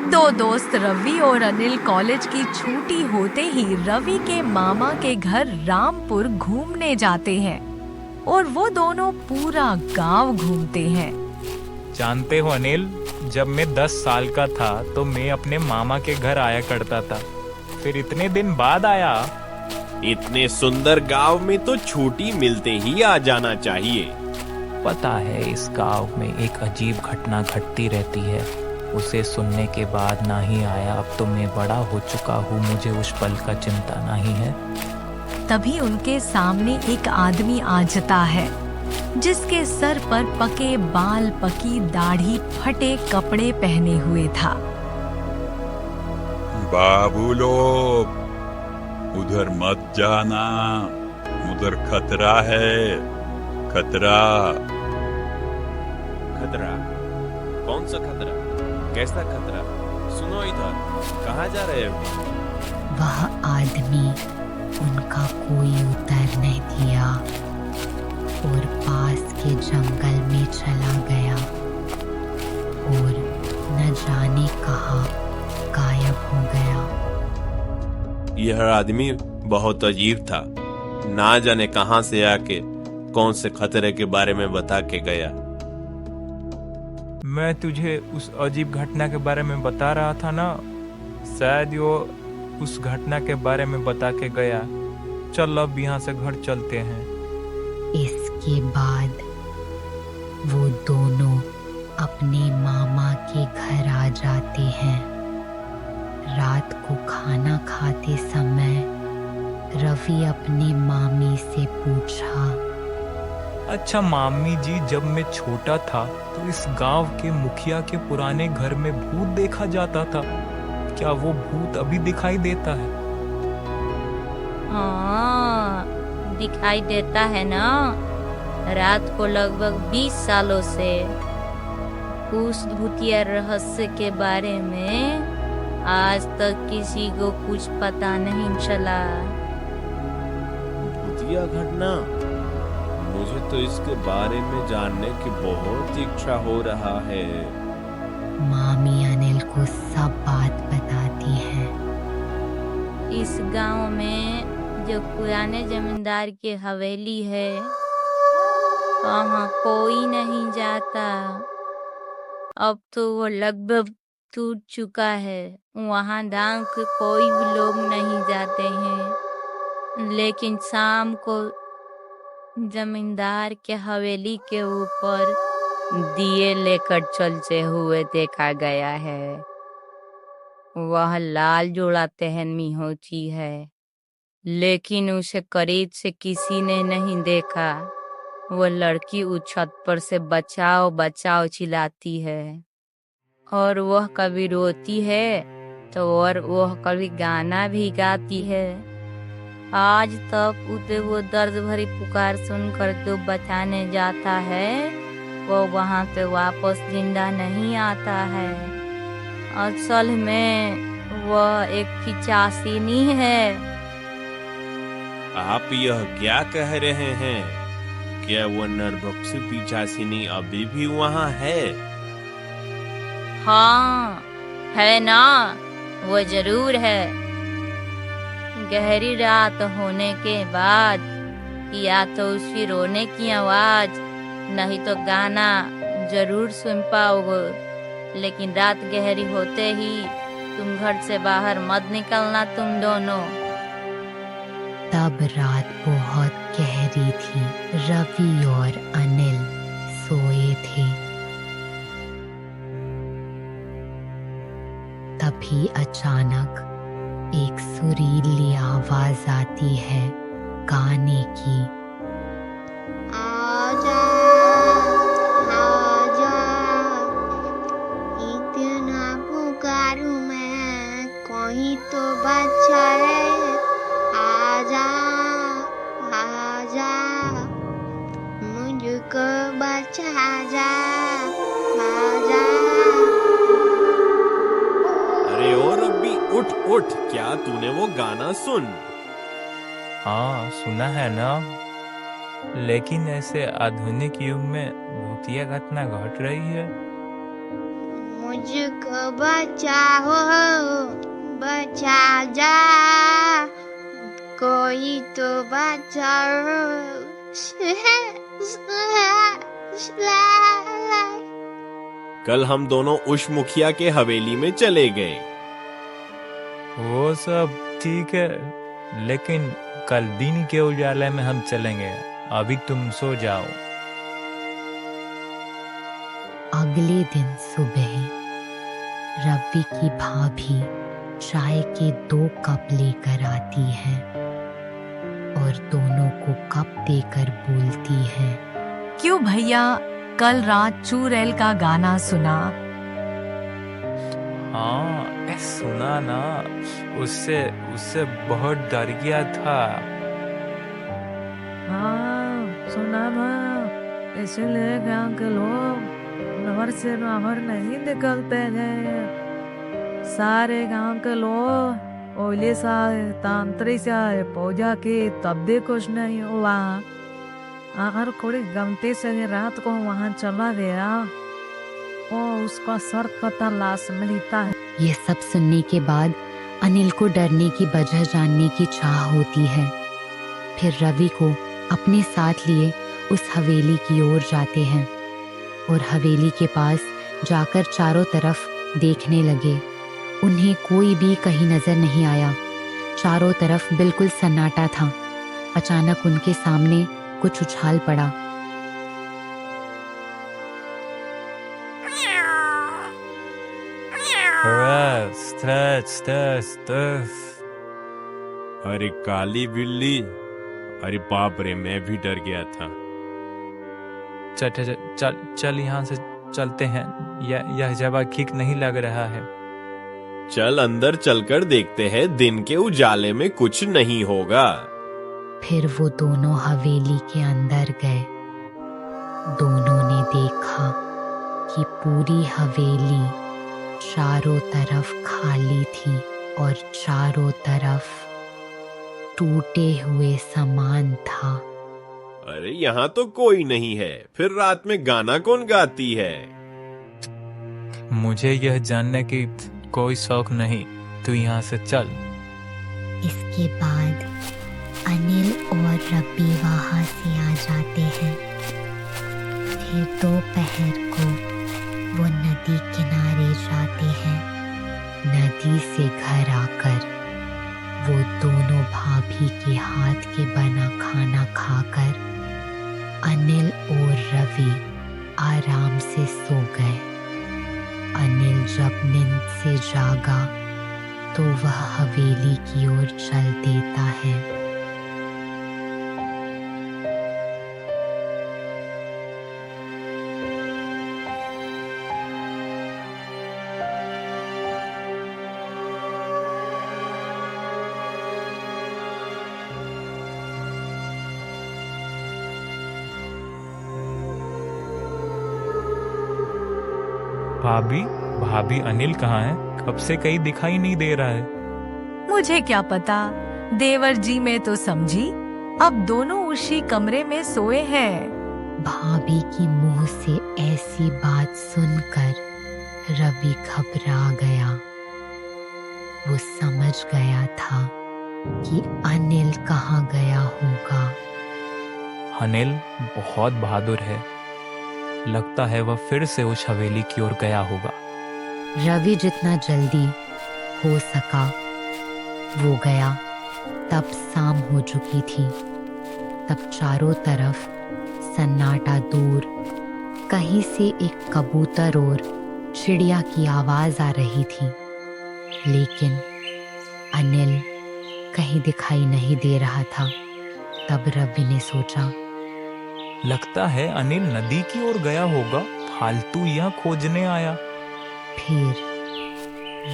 दो दोस्त रवि और अनिल कॉलेज की छुट्टी होते ही रवि के मामा के घर रामपुर घूमने जाते हैं और वो दोनों पूरा गांव घूमते हैं। जानते हो अनिल, जब मैं 10 साल का था तो मैं अपने मामा के घर आया करता था। फिर इतने दिन बाद आया। इतने सुंदर गांव में तो छुट्टी मिलते ही आ जाना चाहिए। पता है, इस गांव में एक अजीब घटना घटती रहती है। उसे सुनने के बाद ना ही आया। अब तो मैं बड़ा हो चुका हूँ, मुझे उस पल का चिंता नहीं है। तभी उनके सामने एक आदमी आ जाता है जिसके सर पर पके बाल, पकी दाढ़ी, फटे कपड़े पहने हुए था। बाबू लोग, उधर मत जाना, उधर खतरा है, खतरा। खतरा? कौन सा खतरा? कैसा खतरा? सुनो इधर, कहाँ जा रहे हो? वह आदमी उनका कोई उत्तर नहीं दिया और पास के जंगल में चला गया और न जाने कहाँ गायब हो गया। यह आदमी बहुत अजीब था। ना जाने कहां से आके कौन से खतरे के बारे में बता के गया। मैं तुझे उस अजीब घटना के बारे में बता रहा था ना, शायद वो उस घटना के बारे में बता के गया। चल अब यहाँ से घर चलते हैं। इसके बाद वो दोनों अपने मामा के घर आ जाते हैं। रात को खाना खाते समय रवि अपने मामी से पूछा, अच्छा मामी जी, जब मैं छोटा था तो इस गांव के मुखिया के पुराने घर में भूत देखा जाता था। क्या वो भूत अभी दिखाई देता है? हाँ, दिखाई देता है ना। रात को लगभग 20 सालों से उस भूतिया रहस्य के बारे में आज तक किसी को कुछ पता नहीं चला। भूतिया घटना? मुझे तो इसके बारे में जानने की बहुत इच्छा हो रहा है। मामी अनिल को सब बात बताती है। इस गांव में जो पुराने जमींदार की हवेली है, वहाँ कोई नहीं जाता। अब तो वो लगभग टूट चुका है। वहाँ गांव के कोई भी लोग नहीं जाते हैं। लेकिन शाम को जमींदार के हवेली के ऊपर दिए लेकर चलते हुए देखा गया है। वह लाल जोड़ा पहनी होती है, लेकिन उसे करीब से किसी ने नहीं देखा। वो लड़की उस छत पर से बचाओ बचाओ चिल्लाती है और वह कभी रोती है तो और वह कभी गाना भी गाती है। आज तक उसे वो दर्द भरी पुकार सुनकर जो बचाने जाता है, वो वहां से वापस जिंदा नहीं आता है। असल में वह एक पिशाचिनी है। आप यह क्या कह रहे हैं? क्या वो नरभक्षी पिशाचिनी अभी भी वहाँ है? हाँ, है ना, वो जरूर है। गहरी रात होने के बाद या तो उसकी रोने की आवाज, नहीं तो गाना जरूर सुन पाओगे। लेकिन रात गहरी होते ही तुम घर से बाहर मत निकलना, तुम दोनों। तब रात बहुत गहरी थी। रवि और अनिल सोए थे। तभी अचानक एक सुरीली आवाज आती है गाने की। आजा आजा, इतना पुकारूं मैं, कोई तो बच्चा है। आजा आजा, मुझको बचा जा, आजा। अरे ओ रब्बी, उठ उठ, क्या तूने वो गाना सुन? हाँ सुना है ना, लेकिन ऐसे आधुनिक युग में भूतिया घटना घट रही है। मुझको बचाओ, बचा जा, कोई तो बचाओ। कल हम दोनों उस मुखिया के हवेली में चले गए। वो सब ठीक है, लेकिन कल दिन के उजाले में हम चलेंगे। अभी तुम सो जाओ। अगले दिन सुबह रवि की भाभी चाय के 2 कप लेकर आती है और दोनों को कप देकर बोलती है, क्यों भैया, कल रात चुड़ैल का गाना सुना? हाँ, सुना ना। उससे उससे बहुत डर गया था। हाँ सुना ना, इसलिए गांव के लोग नहर से बाहर नहीं निकलते हैं। सारे गांव के लोग ओले सा तांत्रिक से पूजा की, तब भी कुछ नहीं हुआ। अगर कोई गलती से रात को वहां चला गया और उसका सर कटा लाश मिलता है। ये सब सुनने के बाद अनिल को डरने की वजह जानने की चाह होती है। फिर रवि को अपने साथ लिए उस हवेली की ओर जाते हैं और हवेली के पास जाकर चारों तरफ देखने लगे। उन्हें कोई भी कहीं नजर नहीं आया। चारों तरफ बिल्कुल सन्नाटा था। अचानक उनके सामने कुछ उछाल पड़ा। अरे काली बिल्ली, अरे बाप रे, मैं भी डर गया था। चल यहाँ से चलते हैं। यह जगह ठीक नहीं लग रहा है। चल अंदर चलकर देखते हैं, दिन के उजाले में कुछ नहीं होगा। फिर वो दोनों हवेली के अंदर गए। दोनों ने देखा कि पूरी हवेली चारों तरफ खाली थी और चारों तरफ टूटे हुए सामान था। अरे यहाँ तो कोई नहीं है, फिर रात में गाना कौन गाती है? मुझे यह जानने की कोई शौक नहीं, तू यहाँ से चल। इसके बाद अनिल और रवि वहां से आ जाते हैं। फिर दोपहर को वो नदी किनारे जाते हैं। नदी से घर आकर वो दोनों भाभी के हाथ के बना खाना खाकर अनिल और रवि आराम से सो गए। अनिल जब नींद से जागा तो वह हवेली की ओर चल देता है। भाभी अनिल कहाँ है? कब से कहीं दिखाई नहीं दे रहा है। मुझे क्या पता, देवर जी में तो समझी। अब दोनों उसी कमरे में सोए हैं। भाभी की मुंह से ऐसी बात सुनकर रवि घबरा गया। वो समझ गया था कि अनिल कहाँ गया होगा। अनिल बहुत बहादुर है, लगता है वह फिर से उस हवेली की ओर गया होगा। रवि जितना जल्दी हो सका वो गया। तब शाम हो चुकी थी। तब चारों तरफ सन्नाटा। दूर कहीं से एक कबूतर और चिड़िया की आवाज आ रही थी, लेकिन अनिल कहीं दिखाई नहीं दे रहा था। तब रवि ने सोचा, लगता है अनिल नदी की ओर गया होगा, फालतू यहाँ खोजने आया। फिर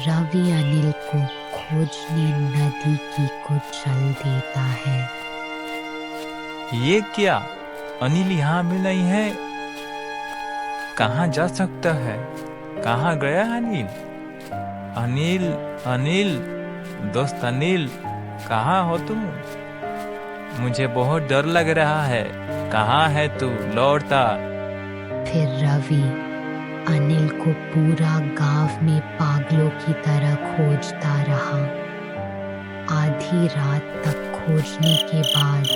रवि अनिल को खोजने नदी की को चल देता है। ये क्या, अनिल यहाँ भी नहीं है? कहाँ जा सकता है? कहाँ गया अनिल? अनिल अनिल दोस्त अनिल, कहाँ हो तुम? मुझे बहुत डर लग रहा है। कहाँ है तू? लौटता। फिर रवि अनिल को पूरा गांव में पागलों की तरह खोजता रहा। आधी रात तक खोजने के बाद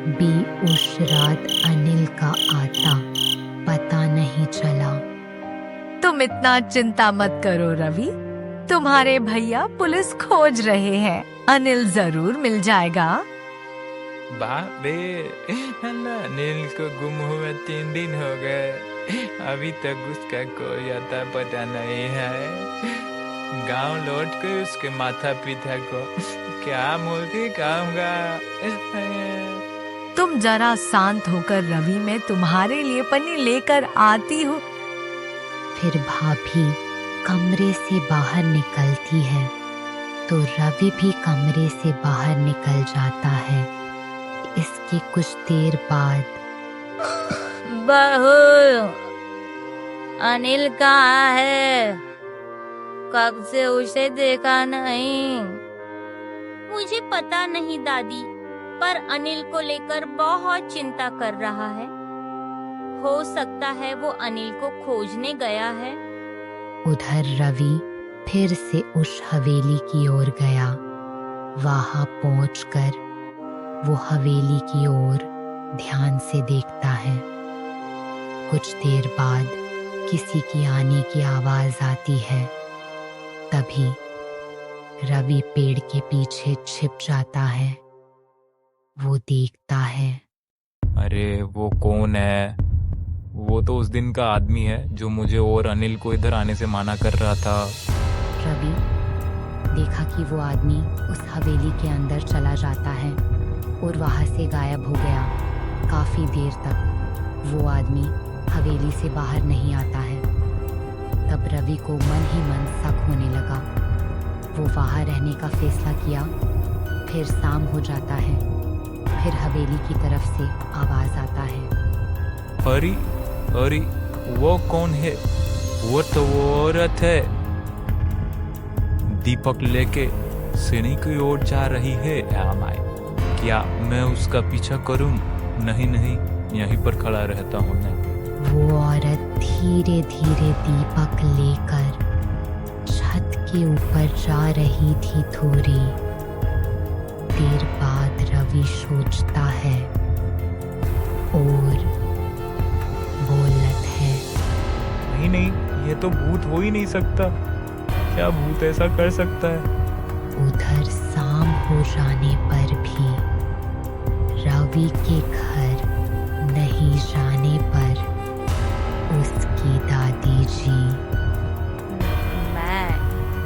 भी उस रात अनिल का आता पता नहीं चला। तुम इतना चिंता मत करो रवि, तुम्हारे भैया पुलिस खोज रहे हैं, अनिल जरूर मिल जाएगा। बाप रे, अनिल को गुम हुए 3 दिन हो गए, अभी तक उसका कोई अता पता नहीं है। गांव लौट कर उसके माता पिता को क्या मूर्ति कहूँगा। तुम जरा शांत होकर रवि, मैं तुम्हारे लिए पन्नी लेकर आती हूँ। फिर भाभी कमरे से बाहर निकलती है तो रवि भी कमरे से बाहर निकल जाता है। इसके कुछ देर बाद बहू, अनिल कहाँ है? कब से उसे देखा नहीं। मुझे पता नहीं दादी, पर अनिल को लेकर बहुत चिंता कर रहा है। हो सकता है वो अनिल को खोजने गया है। उधर रवि फिर से उस हवेली की ओर गया। वहां पहुंचकर वो हवेली की ओर ध्यान से देखता है। कुछ देर बाद किसी की आने की आवाज आती है। तभी रवि पेड़ के पीछे छिप जाता है। वो देखता है, अरे वो कौन है? वो तो उस दिन का आदमी है जो मुझे और अनिल को इधर आने से मना कर रहा था। रवि देखा कि वो आदमी उस हवेली के अंदर चला जाता है और वहां से गायब हो गया। काफी देर तक वो आदमी हवेली से बाहर नहीं आता है। तब रवि को मन ही मन शक होने लगा। वो वहां रहने का फैसला किया। फिर शाम हो जाता है। फिर हवेली की तरफ से आवाज आता है, अरे अरे, वो कौन है? वो तो वो औरत है, दीपक लेके सीढ़ी की ओर जा रही है। क्या मैं उसका पीछा करूं? नहीं नहीं, यहीं पर खड़ा रहता हूँ मैं। वो औरत धीरे धीरे दीपक लेकर छत के ऊपर जा रही थी। थोड़ी देर बाद रवि सोचता है और बोलत है, नहीं नहीं, ये तो भूत हो ही नहीं सकता। क्या भूत ऐसा कर सकता है? उधर शाम हो जाने पर भी रवि के घर नहीं जाने पर उसकी दादी जी, मैं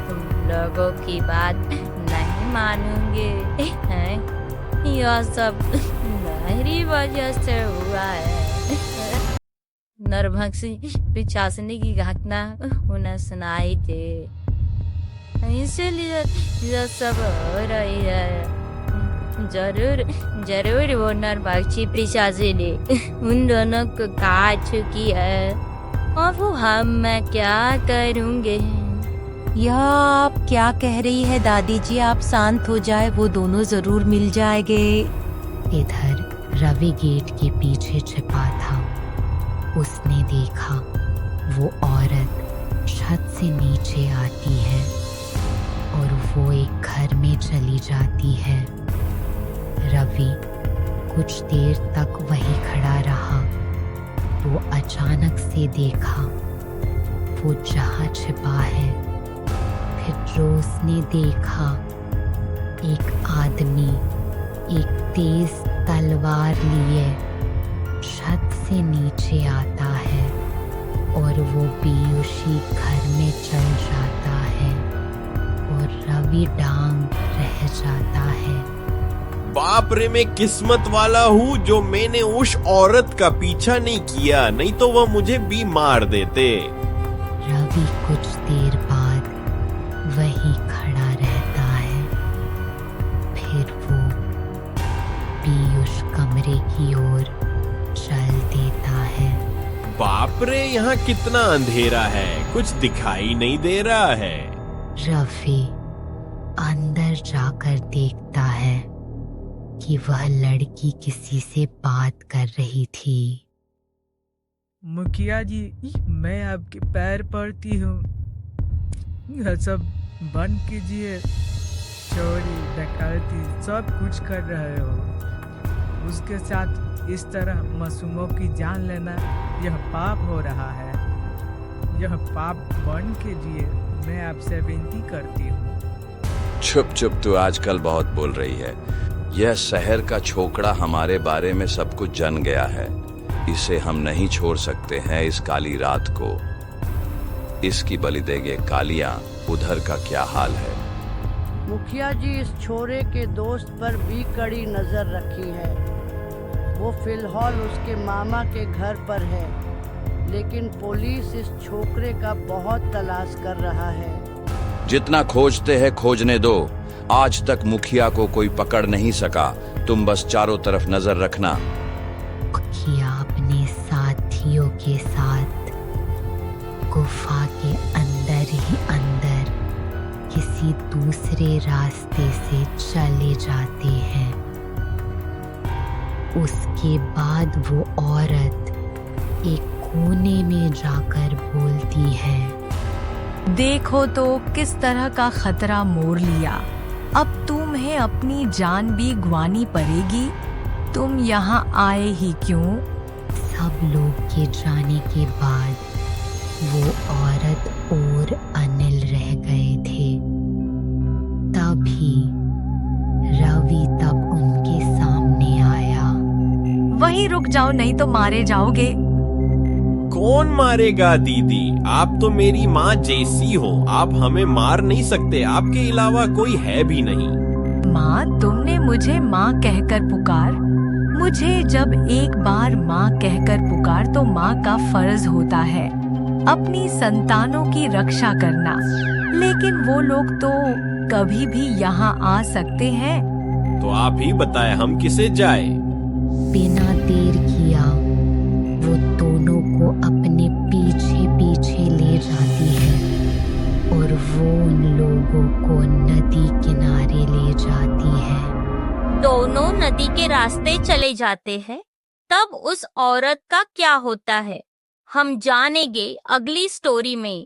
तुम लोगों की बात नहीं मानूंगी। यह सब मेरी वजह से हुआ है। नरभक्षी पिचासने की घटना उन्हें सुनाई थी, इसलिए यह सब हो रही है। जरूर जरूर वो नरभक्षी पिशाचिनी उन दोनों को खा चुकी है। अब हम मैं क्या करूँगे? यह आप क्या कह रही है दादी जी? आप शांत हो जाए, वो दोनों जरूर मिल जाएंगे। इधर रवि गेट के पीछे छिपा था। उसने देखा वो औरत छत से नीचे आती है और वो एक घर में चली जाती है। रवि कुछ देर तक वहीं खड़ा रहा। वो अचानक से देखा वो जहाँ छिपा है। फिर जो उसने देखा, एक आदमी एक तेज तलवार लिए छत से नीचे आता है और वो भी उसी घर में चल जाता है और रवि डांग रह जाता है। बाप रे, मैं किस्मत वाला हूँ जो मैंने उस औरत का पीछा नहीं किया, नहीं तो वह मुझे भी मार देते। रवि कुछ देर बाद वहीं खड़ा रहता है। फिर वो भी उस कमरे की ओर चल देता है। बाप रे, यहाँ कितना अंधेरा है, कुछ दिखाई नहीं दे रहा है। रवि अंदर जाकर देखता है कि वह लड़की किसी से बात कर रही थी। मुखिया जी, मैं आपके पैर पड़ती हूँ, यह सब बंद कीजिए। चोरी डकैती सब कुछ कर रहे हो, उसके साथ इस तरह मासूमों की जान लेना यह पाप हो रहा है। यह पाप बंद कीजिए, मैं आपसे विनती करती हूँ। चुप चुप, तू आजकल बहुत बोल रही है। यह शहर का छोकरा हमारे बारे में सब कुछ जान गया है। इसे हम नहीं छोड़ सकते हैं इस काली रात को। इसकी बलि देंगे कालियां। उधर का क्या हाल है? मुखिया जी, इस छोरे के दोस्त पर भी कड़ी नजर रखी है। वो फिलहाल उसके मामा के घर पर है, लेकिन पुलिस इस छोकरे का बहुत तलाश कर रहा है। जितना खोजते हैं खोजने दो। आज तक मुखिया को कोई पकड़ नहीं सका। तुम बस चारों तरफ नजर रखना। मुखिया अपने साथियों के साथ गुफा के अंदर ही अंदर किसी दूसरे रास्ते से चले जाते हैं। उसके बाद वो औरत एक कोने में जाकर बोलती है, देखो तो किस तरह का खतरा मोड़ लिया। अब तुम्हें अपनी जान भी गंवानी पड़ेगी। तुम यहाँ आए ही क्यों? सब लोग के जाने के बाद वो औरत और अनिल रह गए थे। तभी रवि तब उनके सामने आया। वहीं रुक जाओ, नहीं तो मारे जाओगे। कौन मारेगा दीदी? आप तो मेरी माँ जैसी हो, आप हमें मार नहीं सकते। आपके अलावा कोई है भी नहीं। माँ, तुमने मुझे माँ कहकर पुकार। मुझे जब एक बार माँ कहकर पुकार तो माँ का फर्ज होता है अपनी संतानों की रक्षा करना। लेकिन वो लोग तो कभी भी यहाँ आ सकते हैं। तो आप ही बताएं, हम किसे जाए? बिना देर किया वो दोनों को अपने पीछे पीछे ले जाती है और वो उन लोगों को नदी किनारे ले जाती है। दोनों नदी के रास्ते चले जाते हैं। तब उस औरत का क्या होता है, हम जानेंगे अगली स्टोरी में।